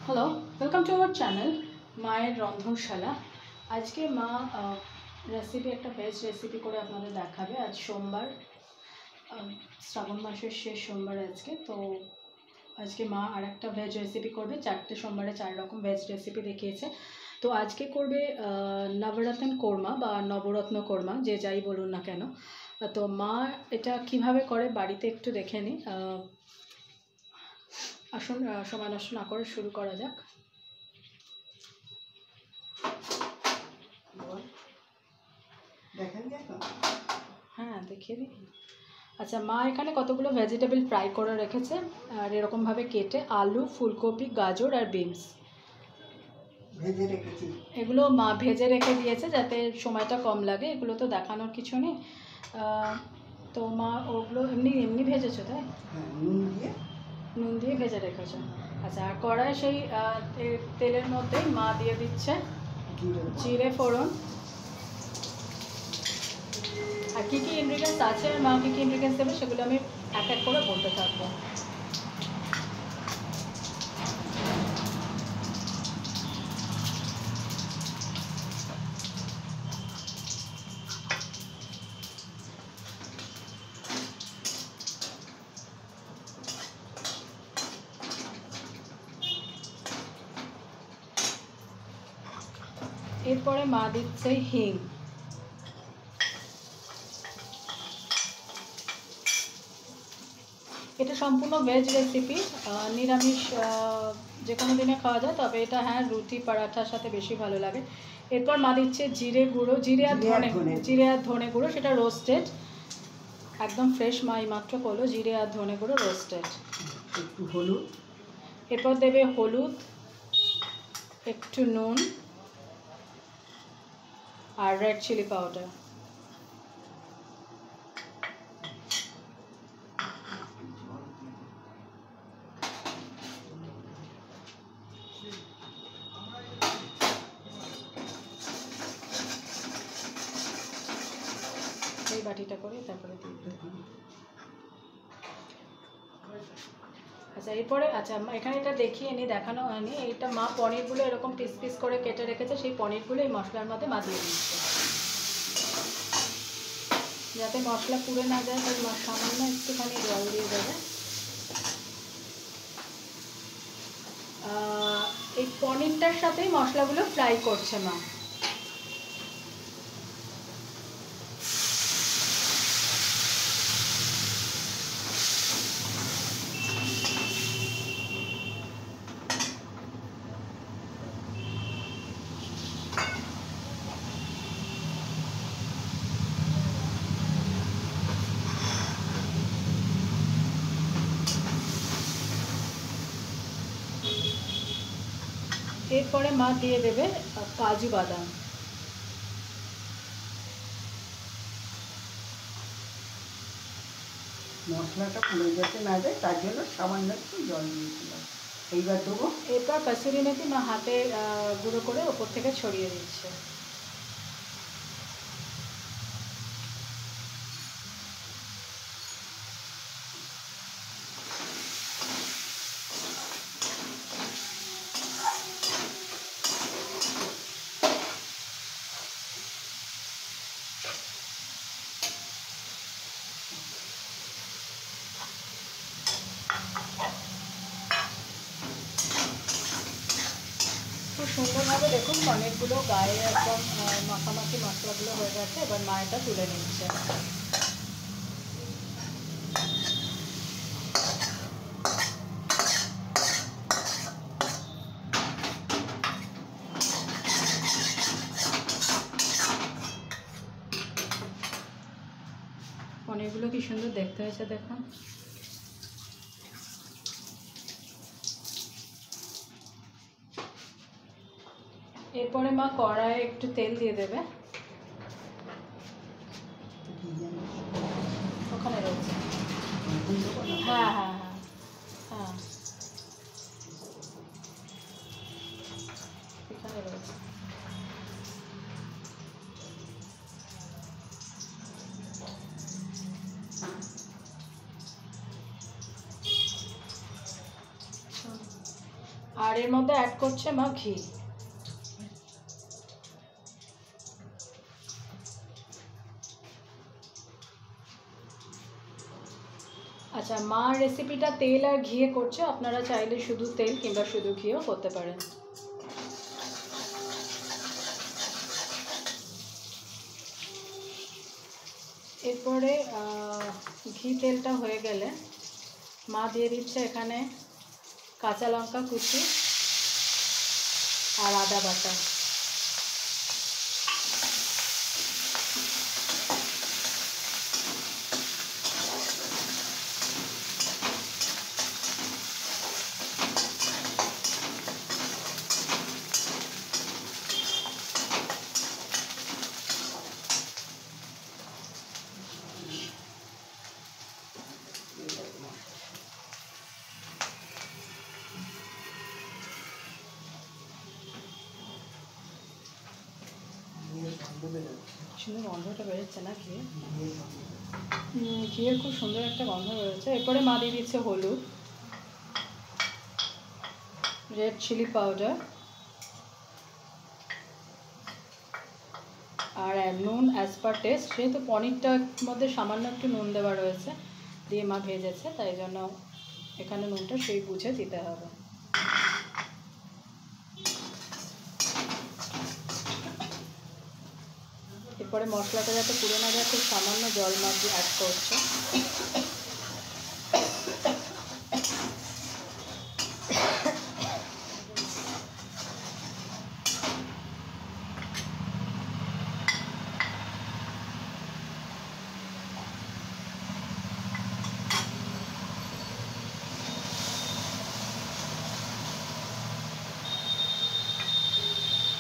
Hello, welcome to our channel মায়ের রন্ধনশালা। আজকে মা রেসিপি একটা ভেজ রেসিপি করে আপনাদের দেখাবে। আজ সোমবার, শ্রাবণ মাসের শেষ সোমবার আজকে। তো আজকে মা আর একটা ভেজ রেসিপি করবে। 4টে সোমবারে 4 রকম ভেজ রেসিপি দেখিয়েছে। তো আজকে করবে নবরত্ন কোরমা বা নবরত্ন কোরমা, যে যাই বলুন না কেন। তো মা এটা কিভাবে করে বাড়িতে একটু দেখে নিই। আসুন সময় নষ্ট না করে শুরু করা যাক। হ্যাঁ, দেখিয়ে দিই। আচ্ছা, মা এখানে কতগুলো ভেজিটেবল ফ্রাই করে রেখেছে, আর এরকমভাবে কেটে আলু, ফুলকপি, গাজর আর বিনস ভেজে রেখেছি। এগুলো মা ভেজে রেখে দিয়েছে যাতে সময়টা কম লাগে। এগুলো তো দেখানোর কিছু নেই। তো মা ওগুলো এমনি এমনি ভেজেছো, তাই? হ্যাঁ, নুন দিয়ে ভেজে রেখেছো। আচ্ছা, আর কড়াই সেই তেলের মধ্যেই মা দিয়ে দিচ্ছে জিরে ফোড়ন। আর কী কী ইনগ্রিডিয়েন্টস আছে আর মা কী কী ইনগ্রিডিয়েন্টস দেবে সেগুলো আমি এক এক করে বলতে থাকবো। এরপরে মা দিচ্ছে হিং। এটা সম্পূর্ণ ভেজ রেসিপি, নিরামিষ যে কোনো দিনে খাওয়া যায়, তবে এটা হ্যাঁ রুটি পরাঠার সাথে বেশি ভালো লাগে। এরপর মা দিচ্ছে জিরে গুঁড়ো, জিরে আর ধনে গুঁড়ো, সেটা রোস্টেড, একদম ফ্রেশ মা মাত্র করলো। জিরে আর ধনে গুঁড়ো রোস্টেড। একটু হলুদ, এরপর দেবে হলুদ, একটু নুন আর রেড চিলি পাউডার। এই বাটিটা করে তারপরে দিয়ে। আচ্ছা, এরপরে এখানে এটা দেখিয়ে নি, দেখানো হয়নি। এইটা মা পনিরগুলো এরকম পিস পিস করে কেটে রেখেছে, সেই পনিরগুলো এই মশলার মধ্যে মা দিয়ে দিচ্ছে যাতে মশলা পুড়ে না যায়। তাই সামান্য একটুখানি জল দিয়ে দেবে। এই পনিরটার সাথেই মশলাগুলো ফ্রাই করছে মা। এরপরে মা দিয়ে দেবে কাজু বাদাম। মশলাটা পুড়ে যেতে না যায় তার জন্য সামান্য একটু জল দিয়েছিলাম। এইবার দেবো। এরপর কসুরি মেথি মা হাতে গুঁড়ো করে ওপর থেকে ছড়িয়ে দিচ্ছে। খুব সুন্দরভাবে দেখুন পনিরগুলো গায়ে একদম মাখামাখি মশলাগুলো হয়ে গেছে। এবার মা এটা তুলে নিচ্ছে। পনিরগুলো কি সুন্দর দেখতে হয়েছে দেখুন। এরপরে মা কড়াইয়ে একটু তেল দিয়ে দেবে। ওখানে রয়েছে। হ্যাঁ হ্যাঁ হ্যাঁ হ্যাঁ, এখানে রয়েছে। আর এর মধ্যে অ্যাড করছে মা ঘি। আচ্ছা, মা রেসিপিটা তেল আর ঘিয়ে করছে, আপনারা চাইলে শুধু তেল কিংবা শুধু ঘিও করতে পারেন। এরপরে ঘি তেলটা হয়ে গেলে মা দিয়ে দিচ্ছে এখানে কাঁচা লঙ্কা কুচি আর আদা বাটা। সুন্দর গন্ধটা বেরোচ্ছে না ঘি, ঘিয়ের খুব সুন্দর একটা গন্ধ বেরোচ্ছে। এরপরে মা দিয়ে দিচ্ছে হলুদ, রেড চিলি পাউডার আর নুন অ্যাজ পার টেস্ট। যেহেতু পনিরটার মধ্যে সামান্য একটু নুন দেওয়া রয়েছে, দিয়ে মা ভেজেছে, তাই জন্য এখানে নুনটা সেই বুঝে দিতে হবে। এরপরে মশলাটা যাতে পুড়ে না যায় খুব সামান্য জল মা দিয়ে অ্যাড করছে।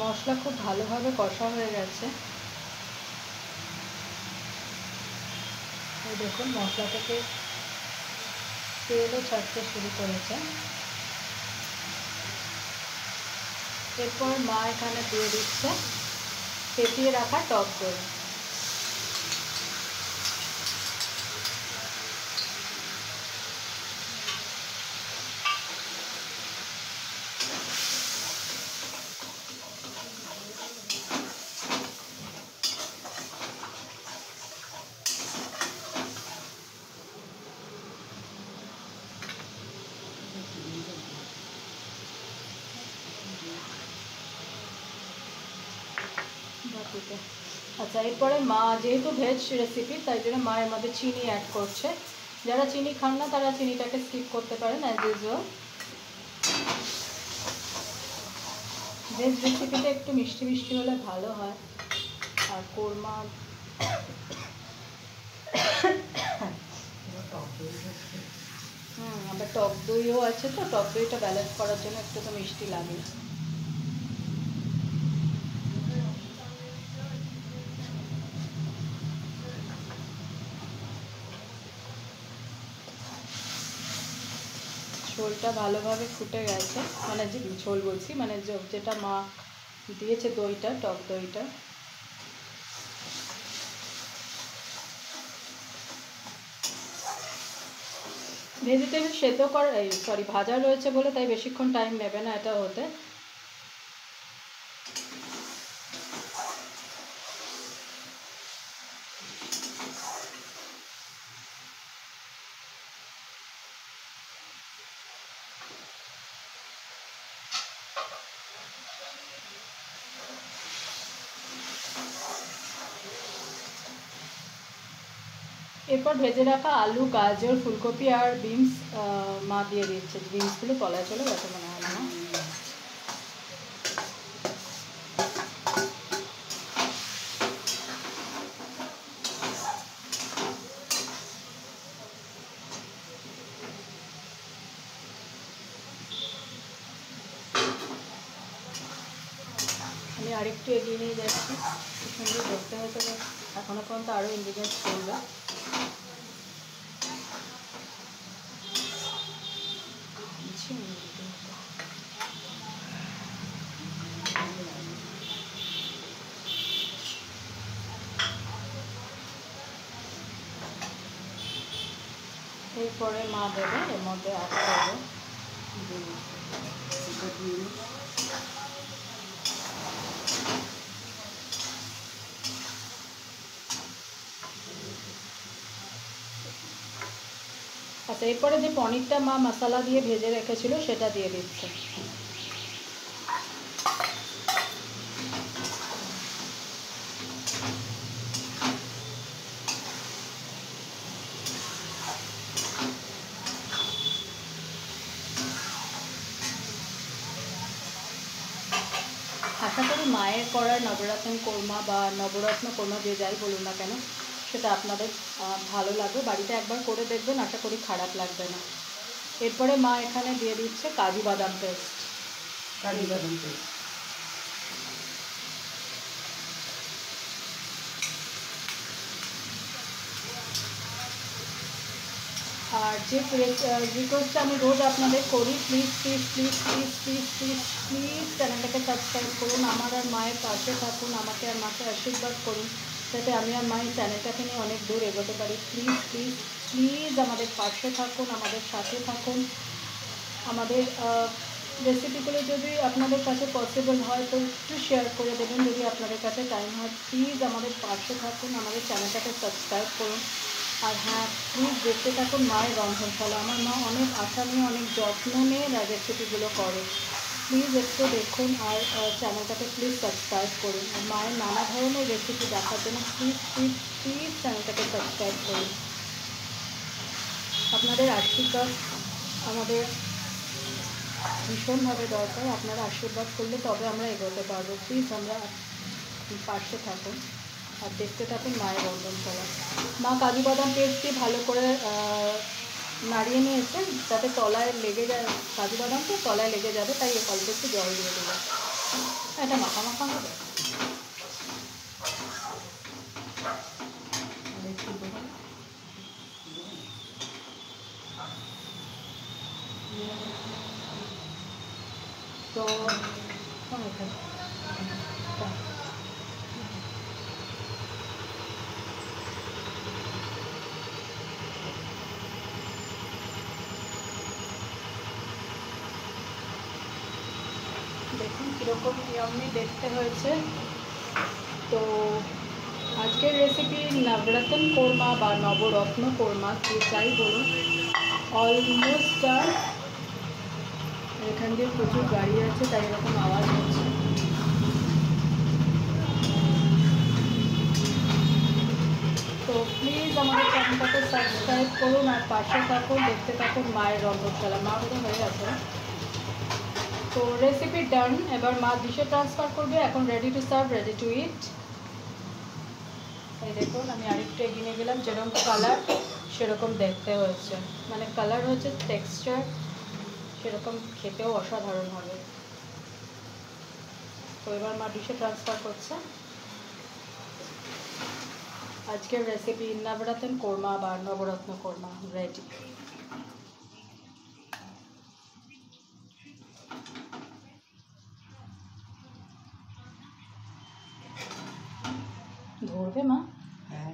মশলা খুব ভালোভাবে কষা হয়ে গেছে। এই দেখুন মশলা থেকে তেলও ছাড়তে শুরু করেছে। এরপর মা এখানে দিয়ে দিচ্ছে ফেটিয়ে রাখা টক দই। আচ্ছা, এরপরে মা যেহেতু ভেজ রেসিপি তাই জন্য মা এর মধ্যে চিনি অ্যাড করছে। যারা চিনি খান না তারা চিনিটাকে স্কিপ করতে পারেন অ্যাজ ইউজুয়াল। ভেজ রেসিপিতে একটু মিষ্টি মিষ্টি হলে ভালো হয়। আর কোরমা আবার টক দইও আছে, তো টক দইটা ব্যালেন্স করার জন্য একটু তো মিষ্টি লাগে। ঝোলটা ভালোভাবে ফুটে গেছে, মানে যে ঝোল বলছি মানে যেটা মা দিয়েছে দইটা, টক দইটা। ভেজিটেবল সেদ্ধ করা ভাজা রয়েছে বলে তাই বেশিক্ষণ টাইম নেবে না এটা হতে। এরপর ভেজে রাখা আলু, গাজর, ফুলকপি আর বিনস মা দিয়ে দিচ্ছে। বিনসগুলো তলায় চলে গেছে মনে হয় না। আমি আরেকটু এগিয়ে নিয়ে যাচ্ছি, খুব সুন্দর দেখতে হতে এখনো পর্যন্ত আরও ইনগ্রিডিয়েন্টস করবে। এরপরে মা দেবে এর মধ্যে অ্যাড করবে আচ্ছা, এরপরে যে পনিরটা মা মশলা দিয়ে ভেজে রেখেছিল সেটা দিয়ে দিচ্ছে। আশা করি মায়ের করা নবরত্ন কোরমা বা নবরত্ন কোরমা যে যাই বলুন না কেন সেটা আপনাদের ভালো লাগবে। বাড়িতে একবার করে দেখবেন, আশা করি খারাপ লাগবে না। এরপরে মা এখানে দিয়ে দিচ্ছে কাজু বাদাম পেস্ট। কাজু বাদাম পেস্ট আর যে রিকোয়েস্টটা আমি রোজ আপনাদের করি, please please please please please please please চ্যানেলটাকে সাবস্ক্রাইব করুন, আমার আর মায়ের পাশে থাকুন, আমাকে আর মাকে আশীর্বাদ করুন যাতে আমি আর মায়ের চ্যানেলটাকে নিয়ে অনেক দূর এগোতে পারি। প্লিজ প্লিজ প্লিজ আমাদের পাশে থাকুন, আমাদের সাথে থাকুন। আমাদের রেসিপিগুলো যদি আপনাদের কাছে পসিবল হয় তো একটু শেয়ার করে দেবেন, যদি আপনাদের কাছে টাইম হয়। প্লিজ আমাদের পাশে থাকুন, আমাদের চ্যানেলটাকে সাবস্ক্রাইব করুন। আর হ্যাঁ, প্লিজ দেখতে থাকুন মায়ের রন্ধনশালা। আমার মা অনেক আশা নিয়ে, অনেক যত্ন নিয়ে রেসিপিগুলো করে। প্লিজ একটু দেখুন আর চ্যানেলটাকে প্লিজ সাবস্ক্রাইব করুন। আর মায়ের নানা ধরনের রেসিপি দেখার জন্য প্লিজ প্লিজ প্লিজ চ্যানেলটাকে সাবস্ক্রাইব করুন। আপনাদের আশীর্বাদ আমাদের ভীষণভাবে দরকার। আপনারা আশীর্বাদ করলে তবে আমরা এগোতে পারবো। প্লিজ আমরা পাশে থাকুন আর দেখতে থাকুন মায়ের রন্ধনশালা। মা কাজু বাদাম পেস্ট দিয়ে ভালো করে নাড়িয়ে নিয়েছেন যাতে তলায় লেগে যায়, কাজু বাদামটা তলায় লেগে যাবে, তাই অল্প একটু জল দিয়ে দিল। এটা মাখা মাখা হবে। তো দেখুন কীরকম ইয়াম্মি দেখতে হয়েছে। তো আজকের রেসিপি নবরত্ন কোরমা বা নবরত্ন কোরমা যে যাই বলুন, অলমোস্ট আর এখান দিয়ে প্রচুর গাড়ি আছে তাই এরকম আওয়াজ হচ্ছে। তো প্লিজ আমাদের চ্যানেলটাকে সাবস্ক্রাইব করুন আর পাশে থাকুন, দেখতে থাকুন মায়ের রন্ধনশালা। মা বোধহয় হয়ে গেছে। তো রেসিপি ডান। এবার মা ডিশে ট্রান্সফার করবে। এখন ready to serve, ready to eat. এই দেখুন আমি আরেকটু এগিয়ে নিয়ে গেলাম, যেরকম কালার সেরকম দেখতে হয়েছে, মানে কালার হচ্ছে, টেক্সচার সেরকম, খেতেও অসাধারণ হবে। তো এবার মা ডিশে ট্রান্সফার করছে। আজকের রেসিপি নবরত্ন কোরমা বা নবরত্ন কোরমা রেডি। ধরবে মা? হ্যাঁ,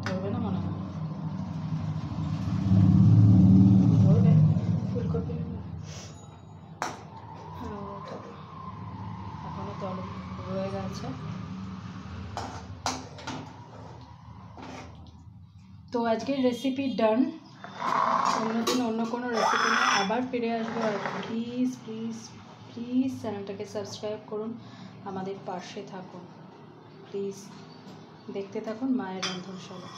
ধরবে না মনে হয়? ধরবে ফুলকপি। হ্যাঁ, এখনো তল রয়ে গেছে। তো আজকের রেসিপি ডান। অন্যদিন অন্য কোনো রেসিপি নিয়ে আবার ফিরে আসবো। আর প্লিজ প্লিজ প্লিজ চ্যানেলটাকে সাবস্ক্রাইব করুন, আমাদের পাশে থাকুন। প্লিজ দেখতে থাকুন মায়ের রন্ধনশালা।